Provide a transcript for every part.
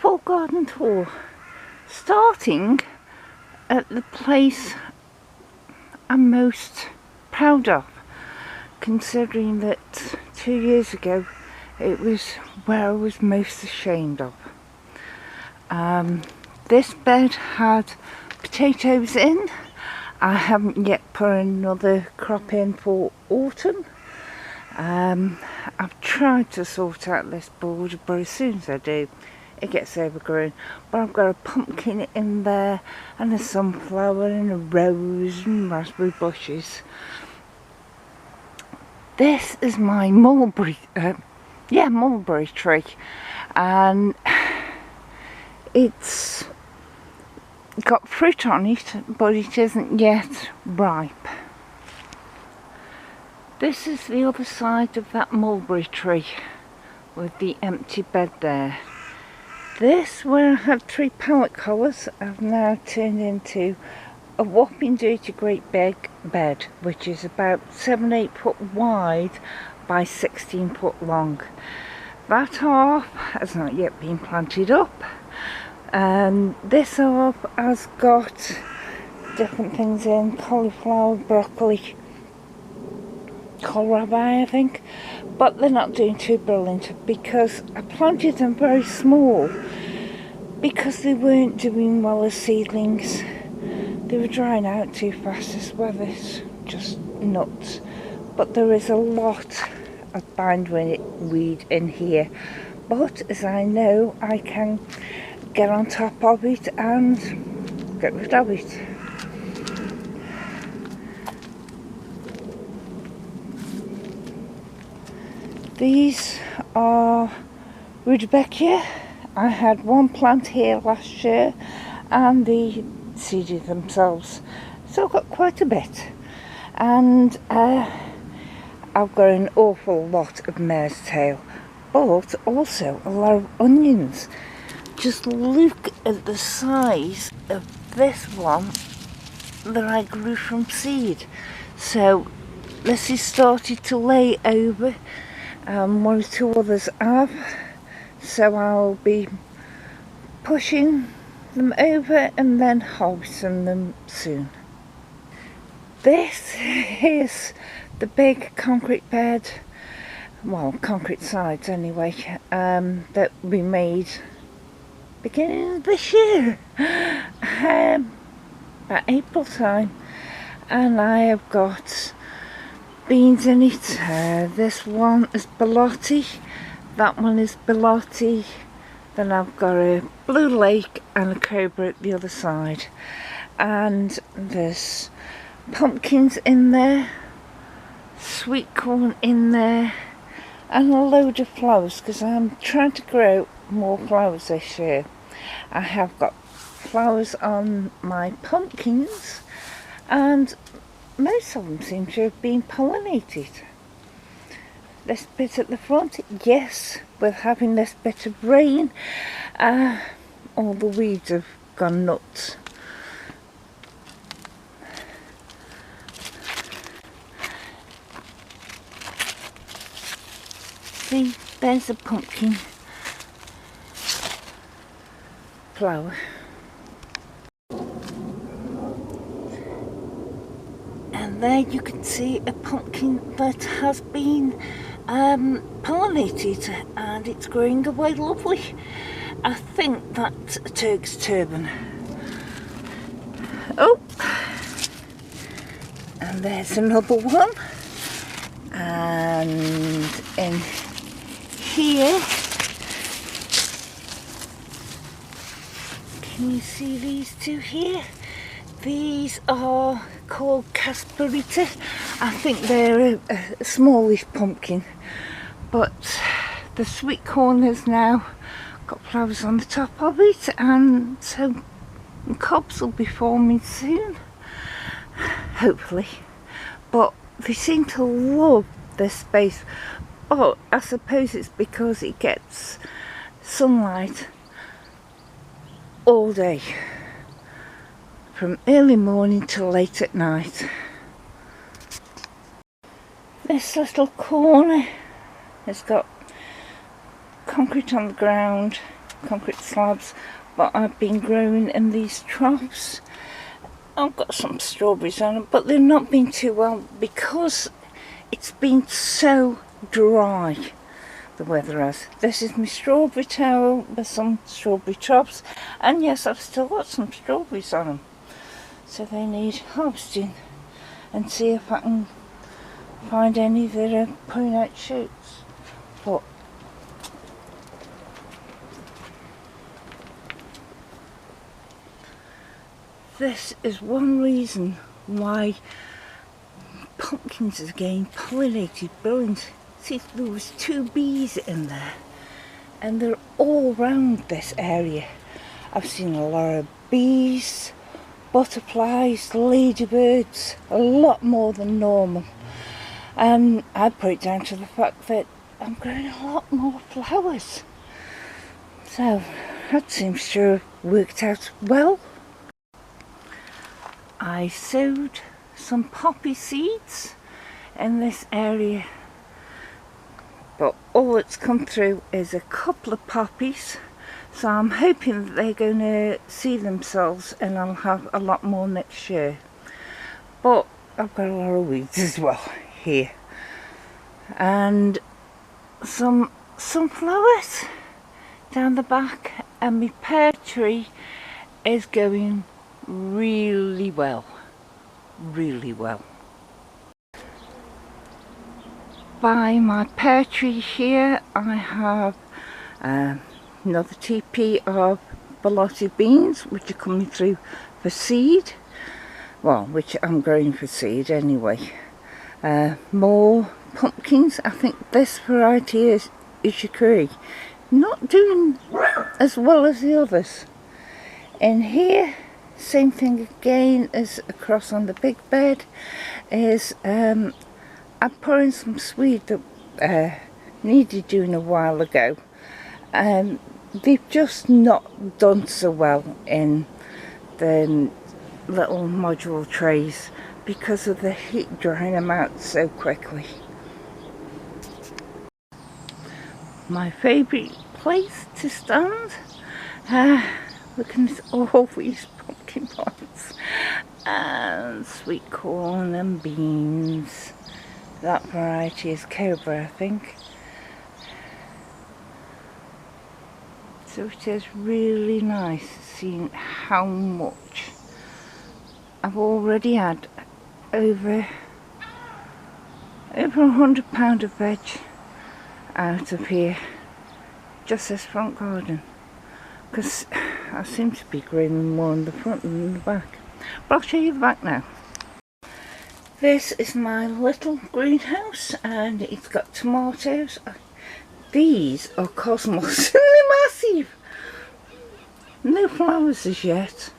full garden tour, starting at the place I'm most proud of, considering that 2 years ago it was where I was most ashamed of. This bed had potatoes in. I haven't yet put another crop in for autumn. I've tried to sort out this border, but as soon as I do, it gets overgrown. But I've got a pumpkin in there, and a sunflower, and a rose, and raspberry bushes. This is my mulberry tree, and it's got fruit on it, but it isn't yet ripe. This is the other side of that mulberry tree with the empty bed there. This, where I had 3 pallet covers, I've now turned into a whopping dirty great big bed, which is about 7-8 foot wide by 16 foot long. That half has not yet been planted up, and this half has got different things in: cauliflower, broccoli, kohlrabi I think, but they're not doing too brilliant because I planted them very small because they weren't doing well as seedlings. They were drying out too fast. This weather's just nuts. But there is a lot of bindweed in here, but as I know, I can get on top of it and get rid of it. These are Rudbeckia. I had 1 plant here last year, and they seeded themselves, so I've got quite a bit. And I've got an awful lot of mare's tail, but also a lot of onions. Just look at the size of this one that I grew from seed. So this is started to lay over. 1 or 2 others have, so I'll be pushing them over and then harvesting them soon. This is the big concrete bed, well, concrete sides anyway, that we made beginning of this year, about April time, and I have got beans in it. This one is Belotti, that one is Belotti, then I've got a blue lake and a cobra at the other side, and there's pumpkins in there, sweet corn in there, and a load of flowers because I'm trying to grow more flowers this year. I have got flowers on my pumpkins, and most of them seem to have been pollinated. This bit at the front, yes, with having this bit of rain, all the weeds have gone nuts. See, there's a pumpkin flower. And there you can see a pumpkin that has been pollinated, and it's growing away lovely. I think that's a Turk's turban. Oh, and there's another one, and in here, can you see these 2 here? These are called Casperita. I think they're a smallish pumpkin, but the sweet corn has now got flowers on the top of it, and so cobs will be forming soon, hopefully. But they seem to love this space, but I suppose it's because it gets sunlight all day, from early morning till late at night. This little corner has got concrete on the ground, concrete slabs, but I've been growing in these troughs. I've got some strawberries on them, but they've not been too well because it's been so dry, the weather has. This is my strawberry tower with some strawberry troughs, and yes, I've still got some strawberries on them, so they need harvesting, and see if I can find any that are putting out shoots. But this is one reason why pumpkins are getting pollinated brilliant. See, there was 2 bees in there, and they're all round this area. I've seen a lot of bees, butterflies, ladybirds, a lot more than normal. And I put it down to the fact that I'm growing a lot more flowers. So that seems to have worked out well. I sowed some poppy seeds in this area, but all that's come through is a couple of poppies, so I'm hoping that they're going to see themselves and I'll have a lot more next year. But I've got a lot of weeds as well here, and some sunflowers down the back, and my pear tree is going really well, really well. By my pear tree here I have another TP of Balotti beans, which are coming through for seed, well, which I'm growing for seed anyway. More pumpkins. I think this variety is Ishikuri, not doing as well as the others. In here, same thing again as across on the big bed, is I put in some swede that needed doing a while ago. They've just not done so well in the little module trays because of the heat drying them out so quickly. My favourite place to stand, looking at all these pumpkin pots and sweet corn and beans. That variety is Cobra, I think. So it is really nice seeing how much I've already had. Over £100 of veg out of here, just this front garden, because I seem to be growing more in the front than in the back. But I'll show you the back now. This is my little greenhouse, and it's got tomatoes. These are cosmos. They're massive. No flowers as yet.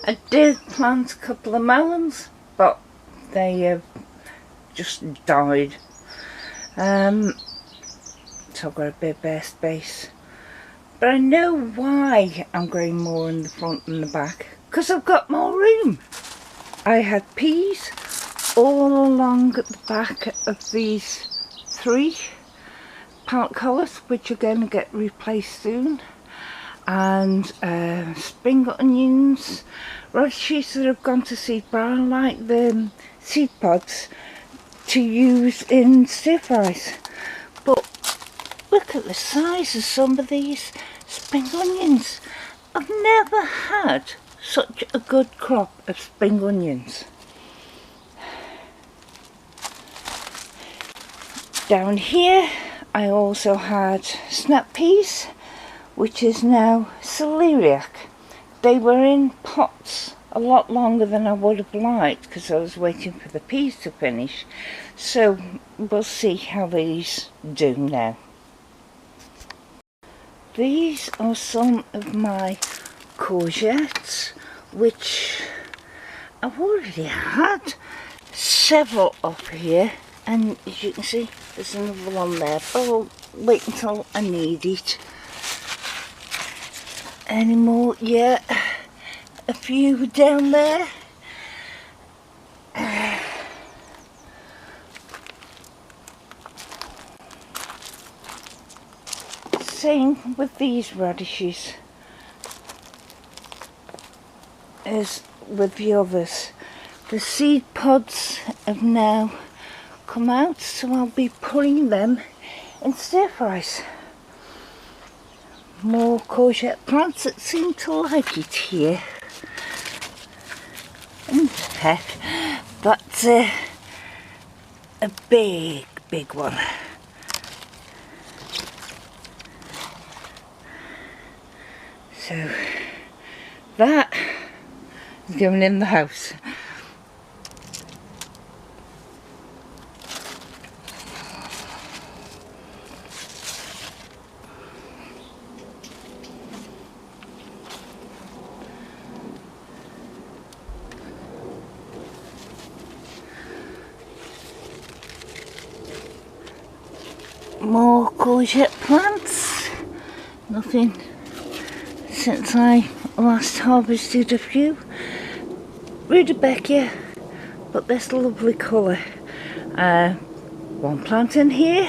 I did plant a couple of melons, but they have just died. So I've got a bit bare space. But I know why I'm growing more in the front than the back, because I've got more room. I had peas all along at the back of these 3 pallet colours, which are going to get replaced soon, and spring onions, radishes that have gone to seed, but I like the seed pods to use in stir fries. But look at the size of some of these spring onions. I've never had such a good crop of spring onions. Down here I also had snap peas, which is now celeriac. They were in pots a lot longer than I would have liked because I was waiting for the peas to finish. So we'll see how these do now. These are some of my courgettes, which I've already had several up here, and as you can see there's another one there, but I'll wait until I need it anymore. Yeah, a few down there. same with these radishes as with the others. The seed pods have now come out, so I'll be putting them in stir fries. More courgette plants that seem to like it here. And heck, that's a big one. So that is going in the house. More courgette plants. Nothing since I last harvested a few. Rudbeckia, but this lovely colour. One plant in here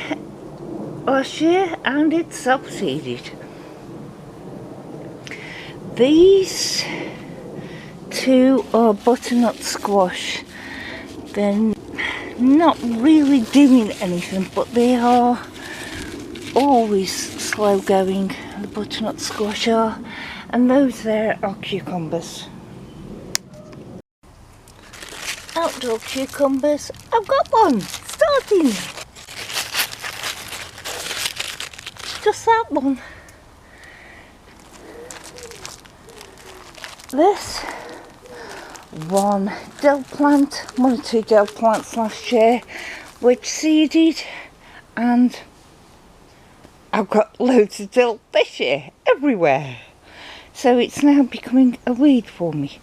last year and it's self-seeded. These two are butternut squash. They're not really doing anything, but they are always slow going, the butternut squash are, and those there are cucumbers. Outdoor cucumbers, I've got one starting, just that one. This one dill plant, one or two dill plants last year, which seeded, and I've got loads of dill this year, everywhere. So it's now becoming a weed for me.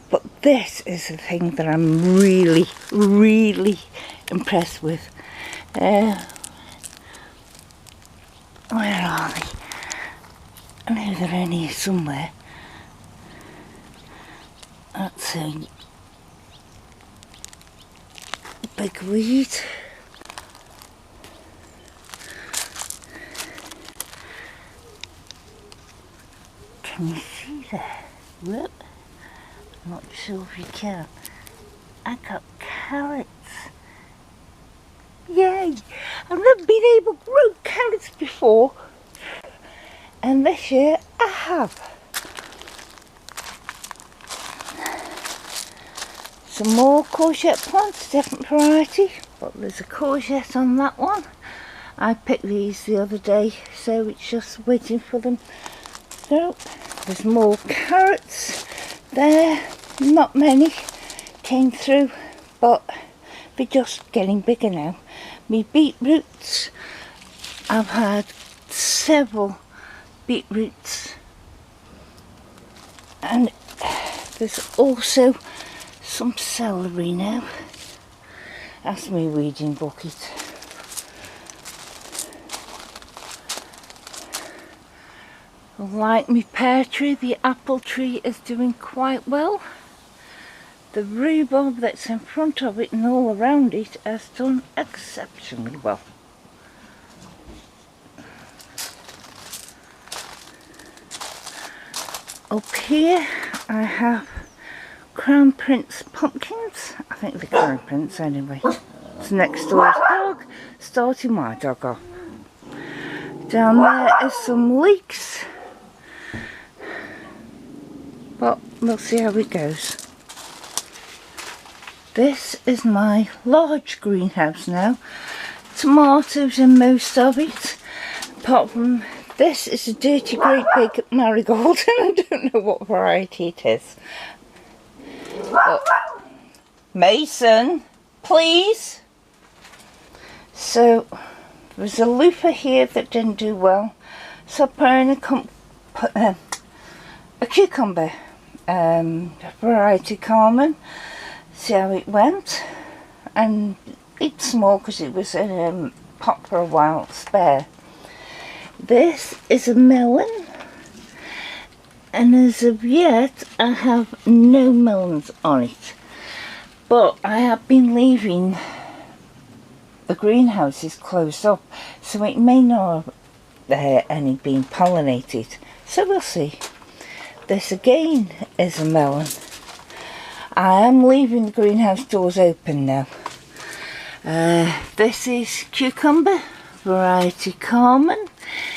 But this is the thing that I'm really, really impressed with. Where are they? I know they're in here somewhere. That's a big weed. Can you see that? Look. I'm not sure if you can. I got carrots. Yay! I've never been able to grow carrots before. And this year I have. Some more courgette plants, different variety. But there's a courgette on that one. I picked these the other day, so it's just waiting for them. So there's more carrots there. Not many came through, but they're just getting bigger now. Me beetroots, I've had several beetroots, and there's also some celery now. That's my weeding bucket. Like my pear tree, the apple tree is doing quite well. The rhubarb that's in front of it and all around it has done exceptionally well. Up here I have Crown Prince pumpkins. I think they're Crown Prince anyway. It's next door's dog, starting my dog off. Down there is some leeks, but we'll see how it goes. This is my large greenhouse now. Tomatoes in most of it. Apart from this is a dirty great big marigold, and I don't know what variety it is. But Mason, please. So there's a loofah here that didn't do well, so I put in a cucumber, variety Carmen. See how it went, and it's small because it was in a pot for a while spare. This is a melon, and as of yet I have no melons on it, but I have been leaving the greenhouses closed up, so it may not any being pollinated. So we'll see. This again is a melon. I am leaving the greenhouse doors open now. This is cucumber, variety Carmen.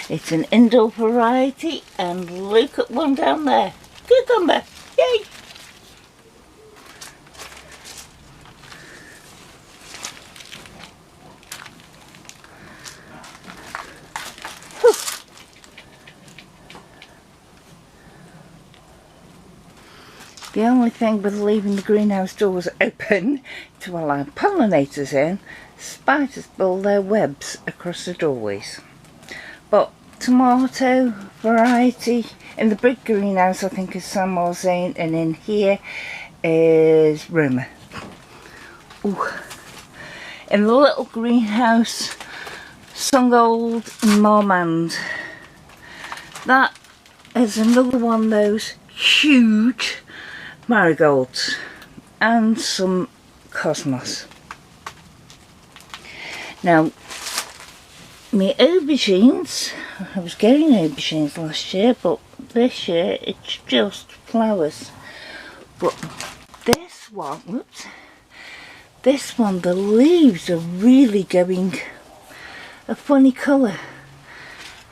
It's an indoor variety, and look at one down there. Cucumber! Yay! The only thing with leaving the greenhouse doors open to allow pollinators in, spiders build their webs across the doorways. But tomato variety in the big greenhouse I think is Samorzane, and in here is Roma. Ooh. In the little greenhouse, Sungold and Marmande. That is another one of those huge marigolds, and some cosmos. Now, my aubergines, I was getting aubergines last year, but this year it's just flowers. But this one, whoops, this one, the leaves are really going a funny colour,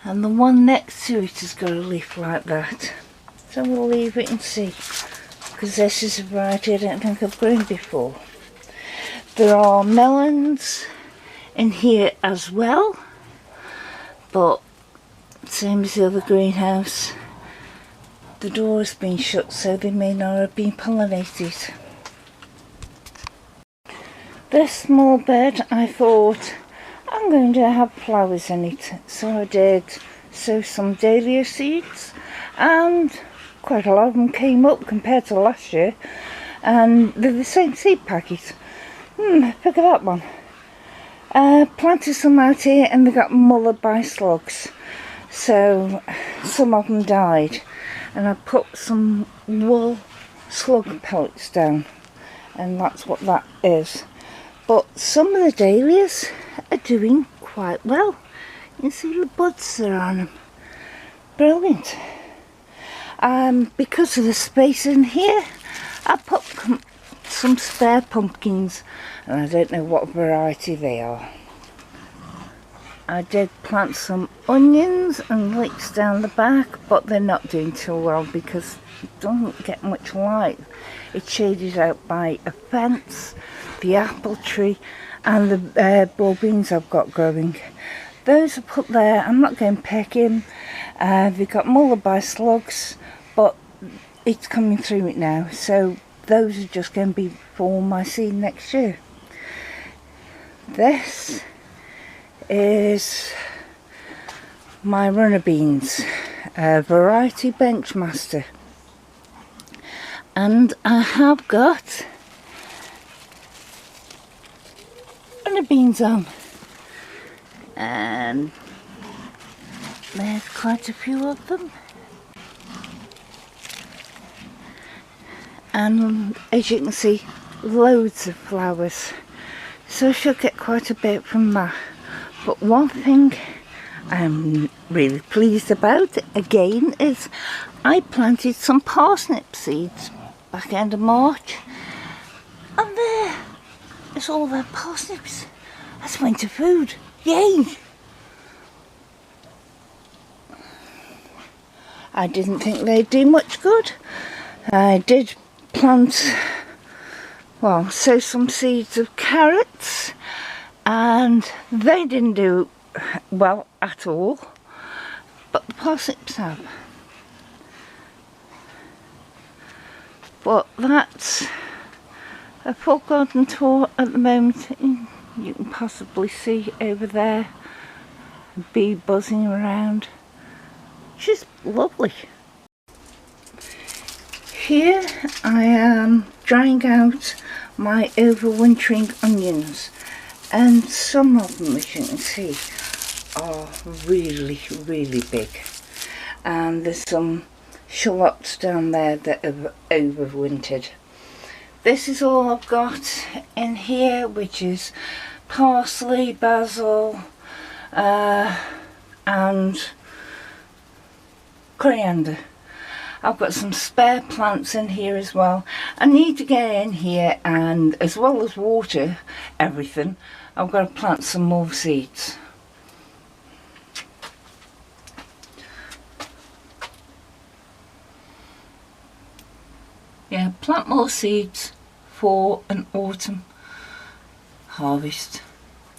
and the one next to it has got a leaf like that. So we'll leave it and see, because this is a variety I don't think I've grown before. There are melons in here as well, but same as the other greenhouse, the door has been shut, so they may not have been pollinated. This small bed, I thought I'm going to have flowers in it, so I did sow some dahlia seeds, and quite a lot of them came up compared to last year, and they're the same seed packet. Look at that one. Planted some out here and they got mullered by slugs, so some of them died, and I put some wool slug pellets down, and that's what that is. But some of the dahlias are doing quite well. You can see the buds that are on them. Brilliant. Because of the space in here, I put some spare pumpkins, and I don't know what variety they are. I did plant some onions and leeks down the back, but they're not doing too well because it doesn't get much light. It's shaded out by a fence, the apple tree, and the broad beans I've got growing. Those are put there. I'm not going pecking. They've got mullered by slugs, but it's coming through it now, so those are just going to be for my seed next year. This is my runner beans, variety Benchmaster, and I have got runner beans on, and there's quite a few of them. And as you can see, loads of flowers, so I should get quite a bit from that. But one thing I'm really pleased about again is I planted some parsnip seeds back end of March, and there is all their parsnips. That's winter food. Yay! I didn't think they'd do much good. I did plant, well, sow some seeds of carrots, and they didn't do well at all, but the parsnips have. But that's a full garden tour at the moment. You can possibly see over there a bee buzzing around, which is lovely. Here I am drying out my overwintering onions, and some of them, as you can see, are really big, and there's some shallots down there that have overwintered. This is all I've got in here, which is parsley, basil, and coriander. I've got some spare plants in here as well. I need to get in here, and as well as water everything, I've got to plant some more seeds. Yeah, plant more seeds for an autumn harvest.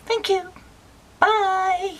Thank you. Bye.